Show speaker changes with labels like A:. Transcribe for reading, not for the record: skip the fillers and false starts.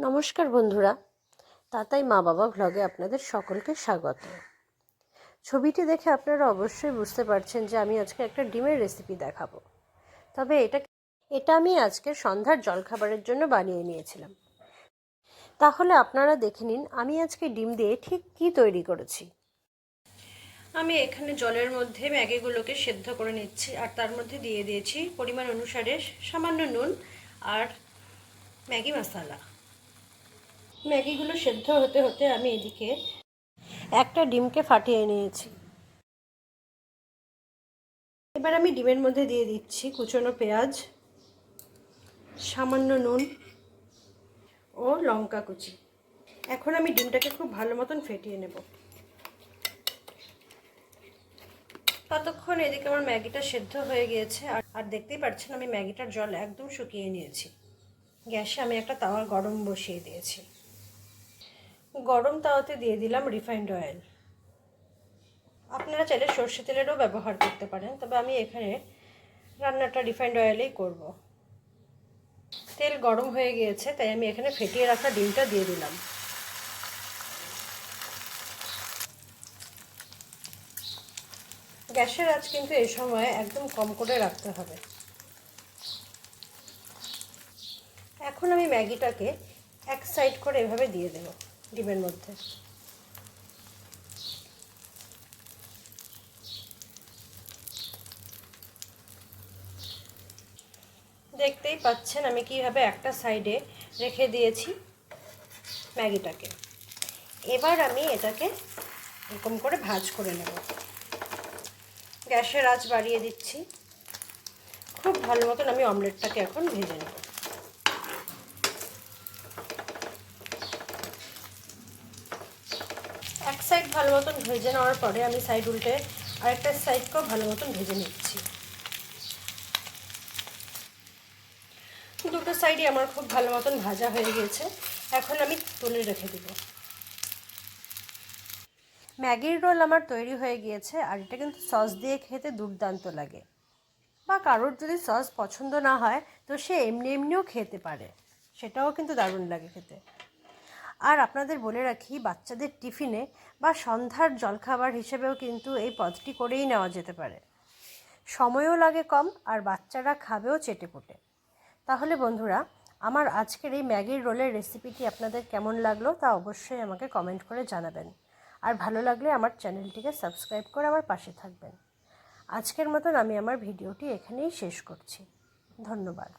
A: নমস্কার বন্ধুরা, তাতাই মা বাবা ভ্লগে আপনাদের সকলকে স্বাগত। ছবিটি দেখে আপনারা অবশ্যই বুঝতে পারছেন যে আমি আজকে একটা ডিমের রেসিপি দেখাবো। তবে এটা আমি আজকে সন্ধ্যার জলখাবারের জন্য বানিয়ে নিয়েছিলাম। তাহলে আপনারা দেখে নিন আমি আজকে ডিম দিয়ে ঠিক কী তৈরি করেছি। আমি এখানে জলের মধ্যে ম্যাগিগুলোকে সেদ্ধ করে নিচ্ছি, আর তার মধ্যে দিয়ে দিয়েছি পরিমাণ অনুসারে সামান্য নুন আর ম্যাগি মশলা। ম্যাগিগুলো সেদ্ধ হতে হতে আমি এদিকে একটা ডিমকে ফাটিয়ে নিয়েছি। এবার আমি ডিমের মধ্যে দিয়ে দিচ্ছি কুচনো পেঁয়াজ, সামান্য নুন ও লঙ্কা কুচি। এখন আমি ডিমটাকে খুব ভালো মতন ফেটিয়ে নেব। ততক্ষণ এদিকে আমার ম্যাগিটা সেদ্ধ হয়ে গিয়েছে, আর দেখতেই পাচ্ছেন আমি ম্যাগিটার জল একদম শুকিয়ে নিয়েছি। গ্যাসে আমি একটা তাওয়া গরম বসিয়ে দিয়েছি। গরম তাওয়াতে দিয়ে দিলাম রিফাইন্ড অয়েল। আপনারা চাইলে সর্ষে তেলেরও ব্যবহার করতে পারেন, তবে আমি এখানে রান্নাটা রিফাইন্ড অয়েলেই করব। তেল গরম হয়ে গিয়েছে, তাই আমি এখানে ফেটিয়ে রাখা ডিমটা দিয়ে দিলাম। গ্যাসের আঁচ কিন্তু এই সময় একদম কম করে রাখতে হবে। এখন আমি ম্যাগিটাকে এক সাইড করে এভাবে দিয়ে দেব ডিমের মধ্যে। দেখতেই পাচ্ছেন আমি কিভাবে একটা সাইডে রেখে দিয়েছি ম্যাগিটাকে। এবার আমি এটাকে এরকম করে ভাজ করে নেব। গ্যাসের আঁচ বাড়িয়ে দিচ্ছি। খুব ভালো মতন আমি অমলেটটাকে এখন ভেজে নেব। এক সাইড ভালো মতন ভেজে নেওয়ার পরে আমি সাইড উল্টে আরেকটা সাইডকেও ভালো মতন ভেজে নিচ্ছি। দুটো সাইডই আমার খুব ভালো মতন ভাজা হয়ে গিয়েছে। এখন আমি তুলে রেখে দেব। ম্যাগির রোল আমার তৈরি হয়ে গিয়েছে, আর এটা কিন্তু সস দিয়ে খেতে দুর্দান্ত লাগে। বা কারোর যদি সস পছন্দ না হয় তো সে এমনিও খেতে পারে, সেটাও কিন্তু দারুণ লাগে খেতে। আর আপনাদের বলে রাখি, বাচ্চাদের টিফিনে বা সন্ধ্যার জলখাবার হিসেবেও কিন্তু এই পদটি করেই নেওয়া যেতে পারে। সময়ও লাগে কম, আর বাচ্চারা খাবেও চেটেপুটে। তাহলে বন্ধুরা, আমার আজকের এই ম্যাগির রোলের রেসিপিটি আপনাদের কেমন লাগলো তা অবশ্যই আমাকে কমেন্ট করে জানাবেন। আর ভালো লাগলে আমার চ্যানেলটিকে সাবস্ক্রাইব করে আমার পাশে থাকবেন। আজকের মতন আমি আমার ভিডিওটি এখানেই শেষ করছি। ধন্যবাদ।